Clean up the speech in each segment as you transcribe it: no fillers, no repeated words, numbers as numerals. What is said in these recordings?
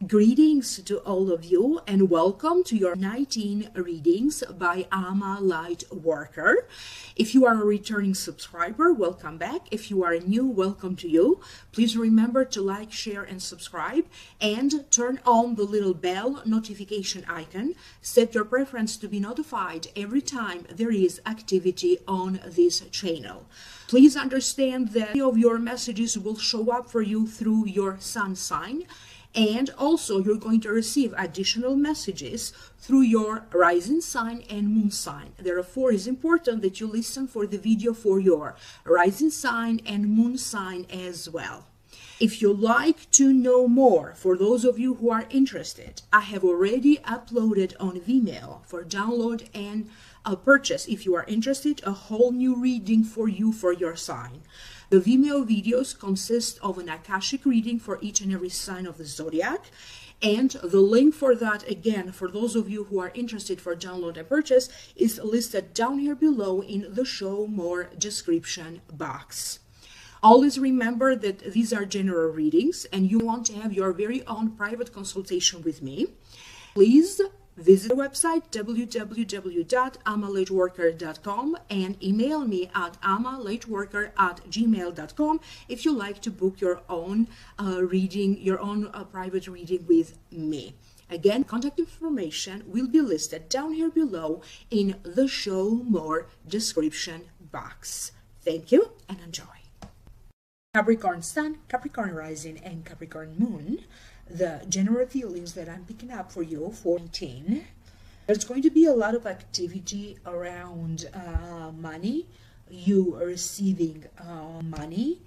Greetings to all of you and welcome to your 19 readings by I'm a Light Worker. If you are a returning subscriber, welcome back. If you are new, welcome to you. Please remember to like, share, and subscribe and turn on the little bell notification icon. Set your preference to be notified every time there is activity on this channel. Please understand that many of your messages will show up for you through your sun sign. And also you're going to receive additional messages through your rising sign and moon sign. Therefore, it's important that you listen for the video for your rising sign and moon sign as well. If you like to know more, for those of you who are interested, I have already uploaded on Vimeo for download and purchase. If you are interested, a whole new reading for you for your sign. The Vimeo videos consist of an Akashic reading for each and every sign of the zodiac. And the link for that, again, for those of you who are interested for download and purchase, is listed down here below in the show more description box. Always remember that these are general readings and you want to have your very own private consultation with me. Please visit the website www.amalightworker.com and email me at amalightworker@gmail.com if you like to book your own private reading with me. Again, contact information will be listed down here below in the show more description box. Thank you and enjoy. Capricorn Sun, Capricorn Rising, and Capricorn Moon. The general feelings that I'm picking up for you for 19. There's going to be a lot of activity around money, you receiving money,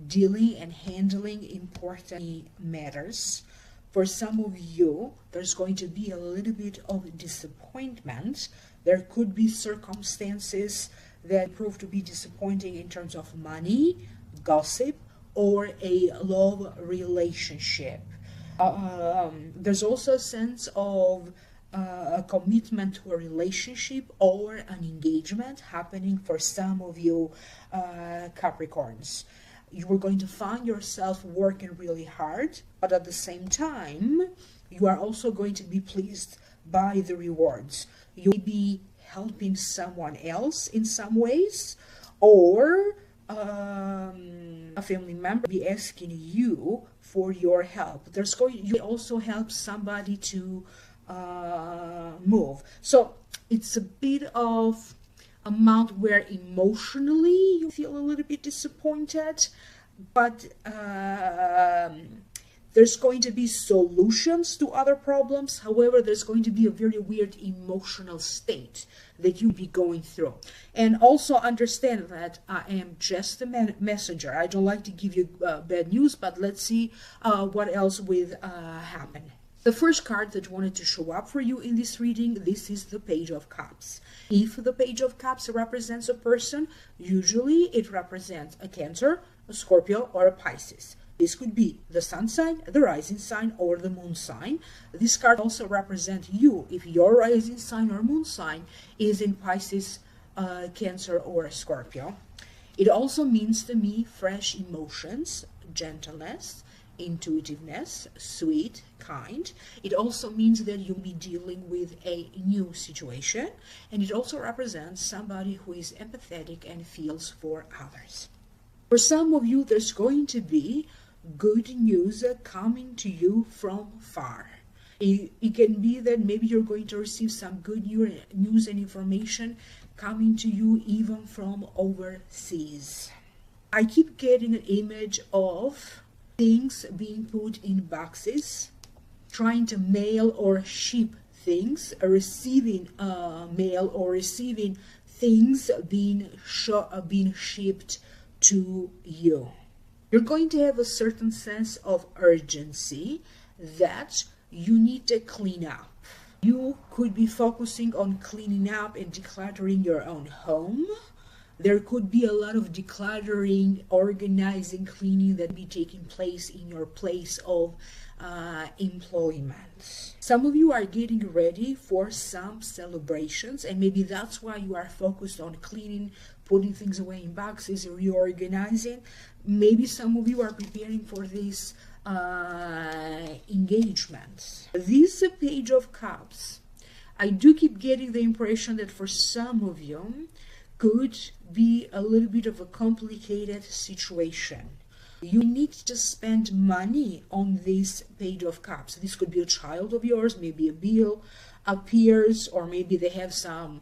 dealing and handling important matters. For some of you, there's going to be a little bit of disappointment. There could be circumstances that prove to be disappointing in terms of money, gossip, or a love relationship. There's also a sense of a commitment to a relationship or an engagement happening for some of you Capricorns. You are going to find yourself working really hard, but at the same time, you are also going to be pleased by the rewards. You may be helping someone else in some ways, or a family member be asking you for your help. You also help somebody to move. So it's a bit of a month where emotionally you feel a little bit disappointed, but there's going to be solutions to other problems. However, there's going to be a very weird emotional state that you'll be going through. And also understand that I am just a messenger. I don't like to give you bad news, but let's see what else will happen. The first card that wanted to show up for you in this reading, this is the Page of Cups. If the Page of Cups represents a person, usually it represents a Cancer, a Scorpio, or a Pisces. This could be the sun sign, the rising sign, or the moon sign. This card also represents you if your rising sign or moon sign is in Pisces, Cancer, or Scorpio. It also means to me fresh emotions, gentleness, intuitiveness, sweet, kind. It also means that you'll be dealing with a new situation, and it also represents somebody who is empathetic and feels for others. For some of you, there's going to be good news coming to you from far. It can be that maybe you're going to receive some good news and information coming to you even from overseas. I keep getting an image of things being put in boxes, trying to mail or ship things, receiving mail or receiving things being shipped to you. You're going to have a certain sense of urgency that you need to clean up. You could be focusing on cleaning up and decluttering your own home. There could be a lot of decluttering, organizing, cleaning that be taking place in your place of employment. Some of you are getting ready for some celebrations, and maybe that's why you are focused on cleaning, putting things away in boxes, reorganizing. Maybe some of you are preparing for this engagement. This Page of Cups, I do keep getting the impression that for some of you could be a little bit of a complicated situation. You need to spend money on this Page of Cups. This could be a child of yours, maybe a bill appears, or maybe they have some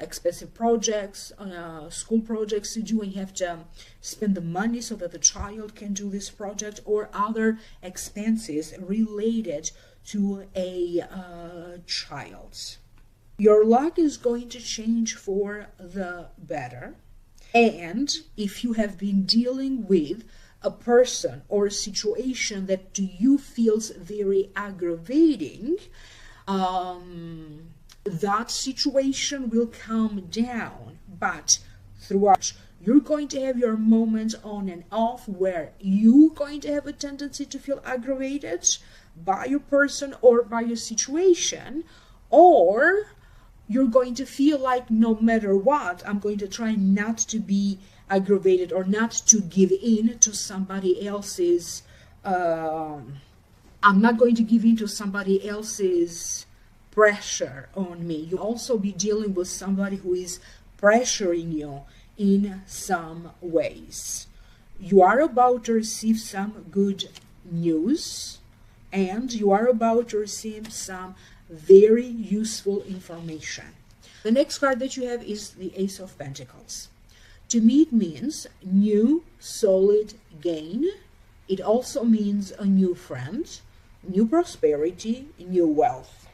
expensive projects, school projects to do, and you have to spend the money so that the child can do this project, or other expenses related to a child. Your luck is going to change for the better, and if you have been dealing with a person or a situation that to you feels very aggravating, that situation will calm down. But throughout, you're going to have your moments on and off where you're going to have a tendency to feel aggravated by your person or by your situation, or you're going to feel like no matter what, I'm going to try not to be aggravated or not to give in to somebody else's I'm not going to give in to somebody else's pressure on me. You'll also be dealing with somebody who is pressuring you in some ways. You are about to receive some good news, and you are about to receive some very useful information. The next card that you have is the Ace of Pentacles. To me, it means new solid gain. It also means a new friend, new prosperity, new wealth.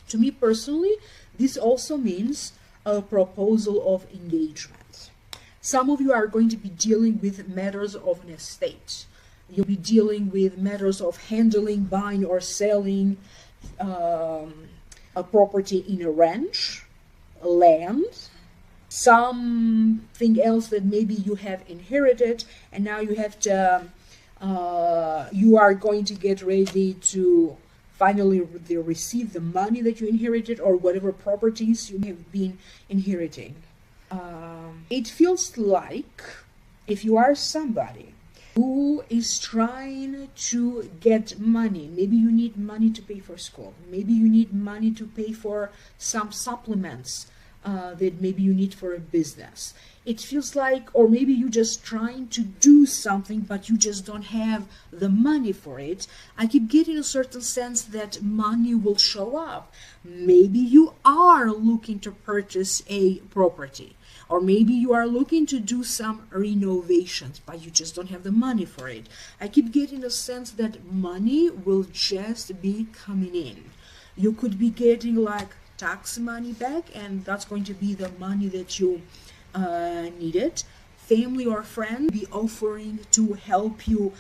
To me personally, this also means a proposal of engagement. Some of you are going to be dealing with matters of an estate. You'll be dealing with matters of handling, buying or selling a property in a ranch, land, something else that maybe you have inherited, and now you have to you are going to get ready to finally receive the money that you inherited, or whatever properties you have been inheriting. It feels like if you are somebody who is trying to get money, maybe you need money to pay for school, maybe you need money to pay for some supplements that maybe you need for a business. It feels like, or maybe you're just trying to do something, but you just don't have the money for it. I keep getting a certain sense that money will show up. Maybe you are looking to purchase a property, or maybe you are looking to do some renovations, but you just don't have the money for it. I keep getting a sense that money will just be coming in. You could be getting like tax money back, and that's going to be the money that you needed. Family or friend be offering to help you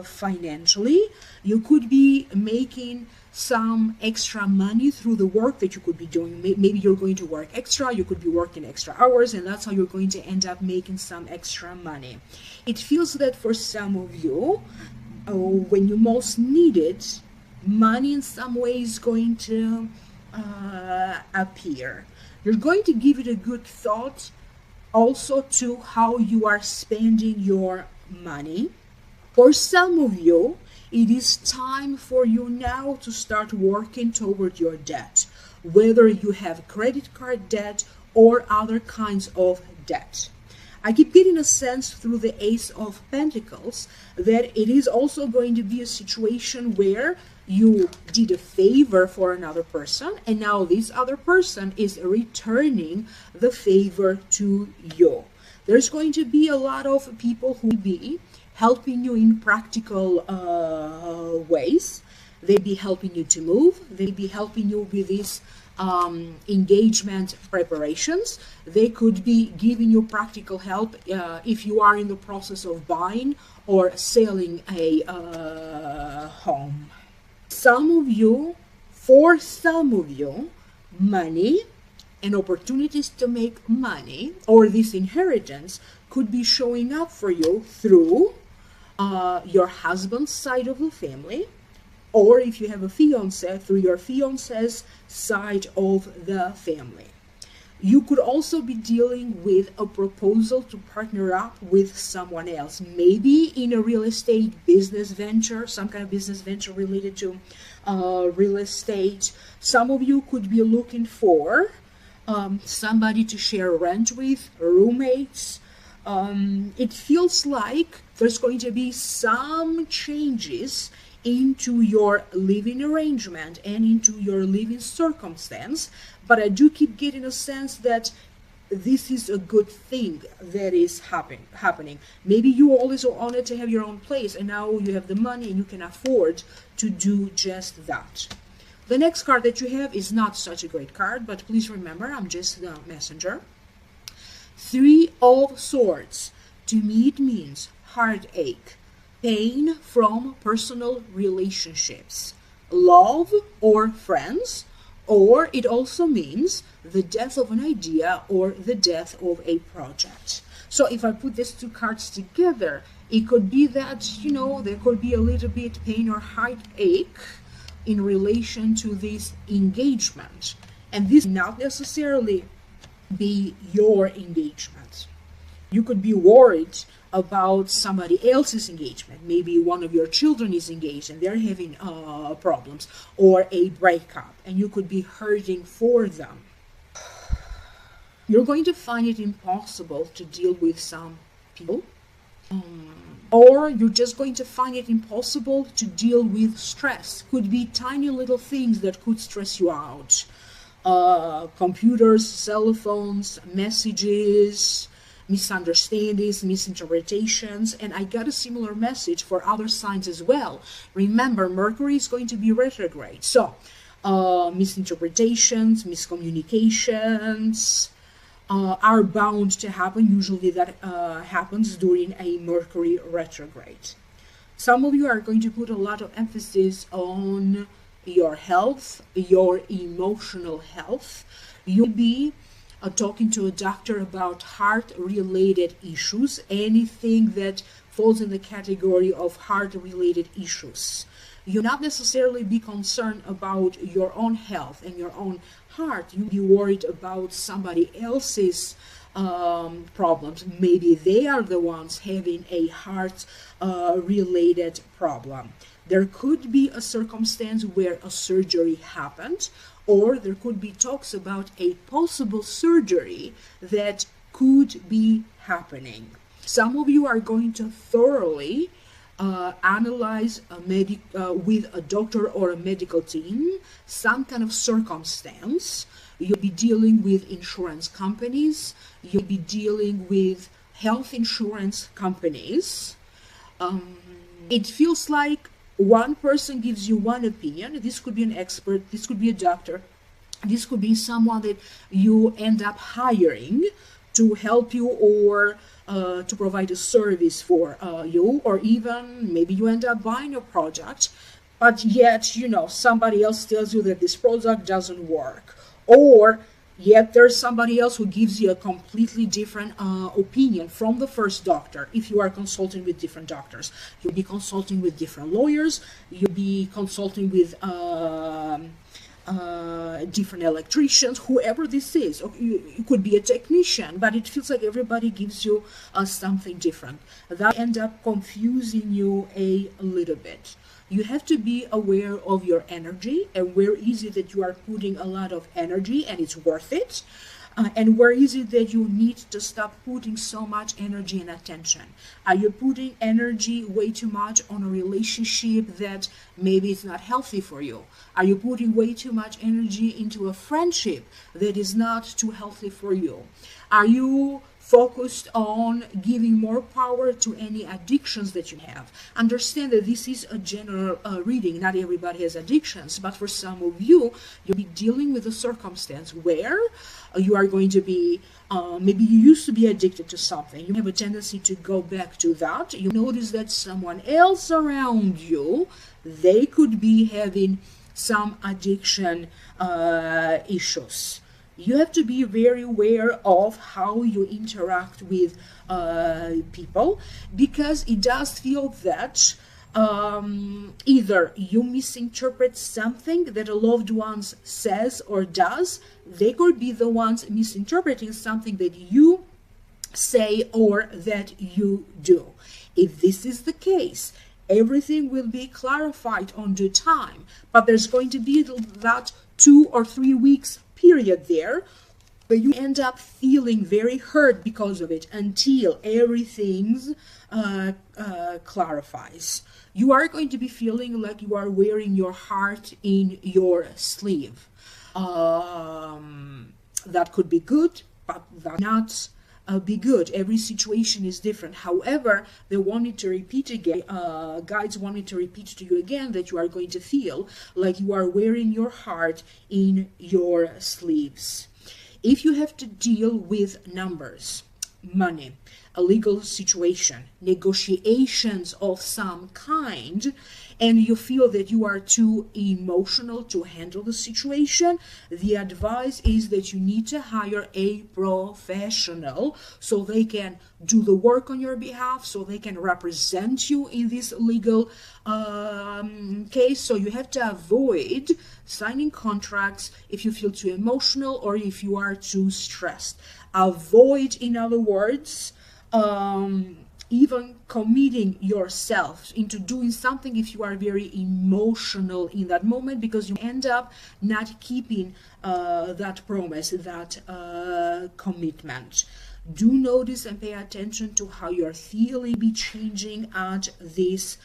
financially. You could be making some extra money through the work that you could be doing. Maybe you're going to work extra, you could be working extra hours, and that's how you're going to end up making some extra money. It feels that for some of you, when you most need it, money in some way is going to appear. You're going to give it a good thought also to how you are spending your money. For some of you, it is time for you now to start working toward your debt, whether you have credit card debt or other kinds of debt. I keep getting a sense through the Ace of Pentacles that it is also going to be a situation where you did a favor for another person, and now this other person is returning the favor to you. There's going to be a lot of people who will be helping you in practical ways. They'll be helping you to move. They'll be helping you with these engagement preparations. They could be giving you practical help if you are in the process of buying or selling a home. For some of you, money and opportunities to make money, or this inheritance, could be showing up for you through your husband's side of the family, or if you have a fiance, through your fiance's side of the family. You could also be dealing with a proposal to partner up with someone else, maybe in a real estate business venture, some kind of business venture related to real estate. Some of you could be looking for somebody to share rent with, roommates. It feels like there's going to be some changes into your living arrangement and into your living circumstance, but I do keep getting a sense that this is a good thing that is happening. Maybe you always wanted to have your own place, and now you have the money and you can afford to do just that. The next card that you have is not such a great card, but please remember, I'm just the messenger. Three of Swords. To me, it means heartache, pain from personal relationships, love or friends, or it also means the death of an idea or the death of a project. So if I put these two cards together, it could be that, there could be a little bit pain or heartache in relation to this engagement. And this not necessarily be your engagement. You could be worried about somebody else's engagement. Maybe one of your children is engaged and they're having problems, or a breakup, and you could be hurting for them. You're going to find it impossible to deal with some people, or you're just going to find it impossible to deal with stress. Could be tiny little things that could stress you out. Computers, cell phones, messages, misunderstandings, misinterpretations, and I got a similar message for other signs as well. Remember, Mercury is going to be retrograde, so misinterpretations, miscommunications are bound to happen. Usually that happens during a Mercury retrograde. Some of you are going to put a lot of emphasis on your health, your emotional health. You'll be talking to a doctor about heart-related issues, anything that falls in the category of heart-related issues. You'll not necessarily be concerned about your own health and your own heart. You'll be worried about somebody else's problems. Maybe they are the ones having a heart-related problem. There could be a circumstance where a surgery happened, or there could be talks about a possible surgery that could be happening. Some of you are going to thoroughly analyze with a doctor or a medical team some kind of circumstance. You'll be dealing with insurance companies. You'll be dealing with health insurance companies. It feels like one person gives you one opinion. This could be an expert, this could be a doctor, this could be someone that you end up hiring to help you, or to provide a service for you, or even maybe you end up buying a project, but yet somebody else tells you that this product doesn't work, or yet there's somebody else who gives you a completely different opinion from the first doctor. If you are consulting with different doctors, you'll be consulting with different lawyers, you'll be consulting with different electricians, whoever this is. You could be a technician, but it feels like everybody gives you something different. That end up confusing you a little bit. You have to be aware of your energy, and where is it that you are putting a lot of energy and it's worth it, and where is it that you need to stop putting so much energy and attention. Are you putting energy way too much on a relationship that maybe it's not healthy for you? Are you putting way too much energy into a friendship that is not too healthy for you? Are you focused on giving more power to any addictions that you have? Understand that this is a general reading. Not everybody has addictions, but for some of you, you'll be dealing with a circumstance where you are going to be, maybe you used to be addicted to something. You have a tendency to go back to that. You notice that someone else around you, they could be having some addiction issues. You have to be very aware of how you interact with people, because it does feel that Either you misinterpret something that a loved one says or does, they could be the ones misinterpreting something that you say or that you do. If this is the case, everything will be clarified on due time, but there's going to be that 2 or 3 weeks period there where you end up feeling very hurt because of it until everything clarifies. You are going to be feeling like you are wearing your heart in your sleeve. That could be good, but that not be good. Every situation is different. However, they wanted to repeat again, guides wanted to repeat to you again that you are going to feel like you are wearing your heart in your sleeves. If you have to deal with numbers, money, a legal situation, negotiations of some kind, and you feel that you are too emotional to handle the situation, the advice is that you need to hire a professional so they can do the work on your behalf, so they can represent you in this legal case. So you have to avoid signing contracts if you feel too emotional or if you are too stressed. Avoid, in other words, even committing yourself into doing something if you are very emotional in that moment, because you end up not keeping that promise, that commitment. Do notice and pay attention to how you're feeling be changing at this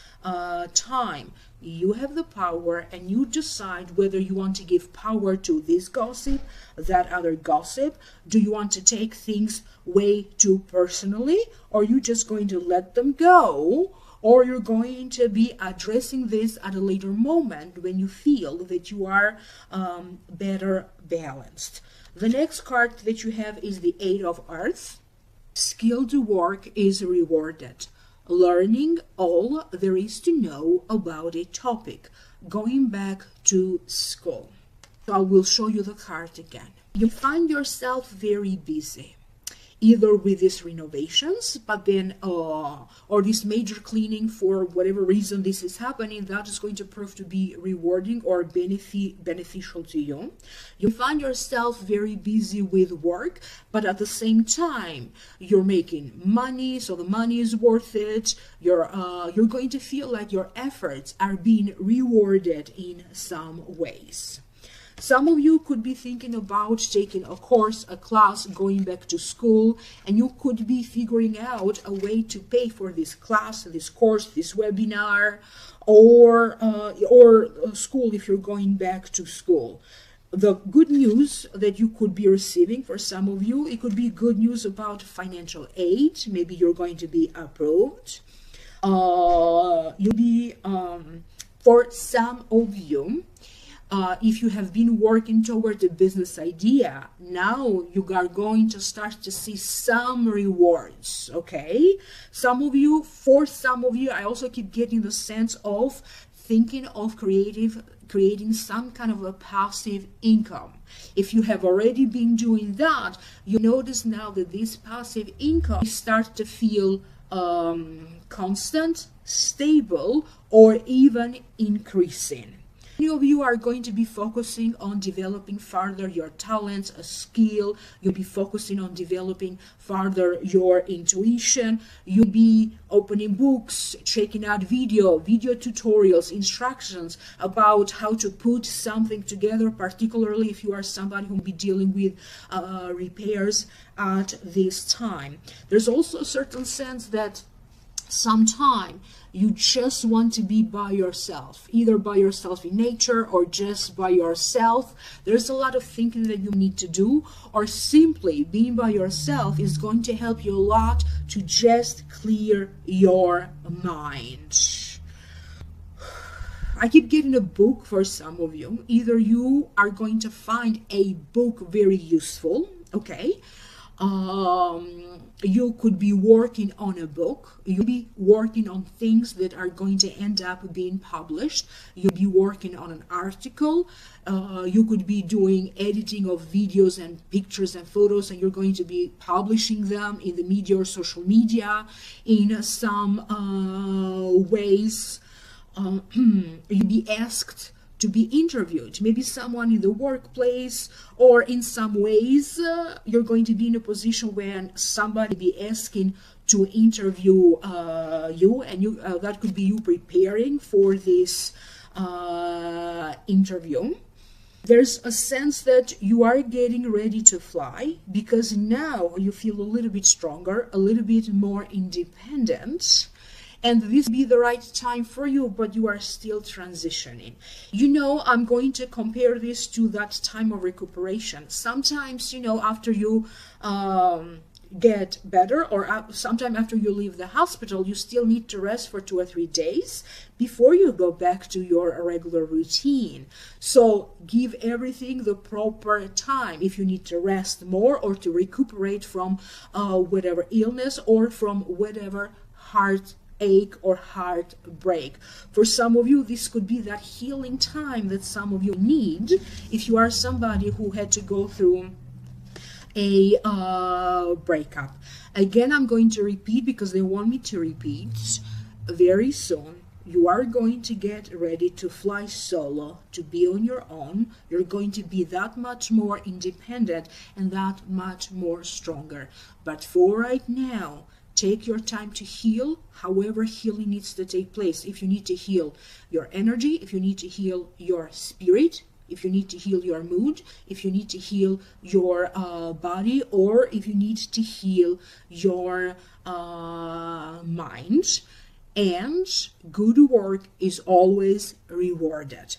time. You have the power and you decide whether you want to give power to this gossip, that other gossip. Do you want to take things way too personally, or you just going to let them go, or you're going to be addressing this at a later moment when you feel that you are better balanced. The next card that you have is the Eight of Earth. Skilled work is rewarded. Learning all there is to know about a topic. Going back to school. So I will show you the card again. You find yourself very busy, either with these renovations, but then or this major cleaning, for whatever reason this is happening, that is going to prove to be rewarding or beneficial to you. You find yourself very busy with work, but at the same time you're making money, so the money is worth it. You're going to feel like your efforts are being rewarded in some ways. Some of you could be thinking about taking a course, a class, going back to school, and you could be figuring out a way to pay for this class, this course, this webinar, or school if you're going back to school. The good news that you could be receiving for some of you, it could be good news about financial aid. Maybe you're going to be approved. You'll be, for some of you, if you have been working toward a business idea, now you are going to start to see some rewards, okay? For some of you, I also keep getting the sense of thinking of creating some kind of a passive income. If you have already been doing that, you notice now that this passive income starts to feel constant, stable, or even increasing. Many of you are going to be focusing on developing further your talents, a skill. You'll be focusing on developing further your intuition. You'll be opening books, checking out video tutorials, instructions about how to put something together, particularly if you are somebody who will be dealing with repairs at this time. There's also a certain sense that sometime you just want to be by yourself, either by yourself in nature or just by yourself. There's a lot of thinking that you need to do, or simply being by yourself is going to help you a lot to just clear your mind. I keep getting a book for some of you. Either you are going to find a book very useful, okay? You could be working on a book. You'll be working on things that are going to end up being published. You'll be working on an article. You could be doing editing of videos and pictures and photos, and you're going to be publishing them in the media or social media in some ways. you be asked to be interviewed. Maybe someone in the workplace, or in some ways you're going to be in a position when somebody be asking to interview you, and you that could be you preparing for this interview. There's a sense that you are getting ready to fly, because now you feel a little bit stronger, a little bit more independent, and this be the right time for you, but you are still transitioning. You know, I'm going to compare this to that time of recuperation. Sometimes, you know, after you get better, or sometime after you leave the hospital, you still need to rest for 2 or 3 days before you go back to your regular routine. So give everything the proper time. If you need to rest more, or to recuperate from whatever illness, or from whatever heartache or heartbreak. For some of you, this could be that healing time that some of you need. If you are somebody who had to go through a breakup. Again, I'm going to repeat because they want me to repeat. Very soon, you are going to get ready to fly solo, to be on your own. You're going to be that much more independent and that much more stronger. But for right now, take your time to heal, however healing needs to take place. If you need to heal your energy, if you need to heal your spirit, if you need to heal your mood, if you need to heal your body, or if you need to heal your mind. And good work is always rewarded.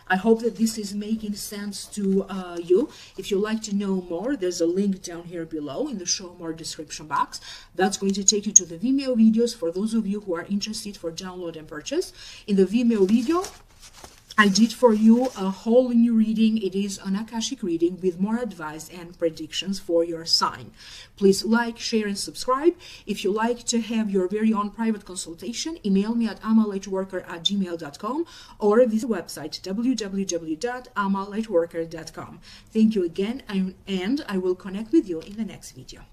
I hope that this is making sense to you. If you'd like to know more, there's a link down here below in the show more description box. That's going to take you to the Vimeo videos for those of you who are interested for download and purchase. In the Vimeo video, I did for you a whole new reading. It is an Akashic reading with more advice and predictions for your sign. Please like, share, and subscribe. If you like to have your very own private consultation, email me at amalightworker@gmail.com, or visit the website www.amalightworker.com. Thank you again, and I will connect with you in the next video.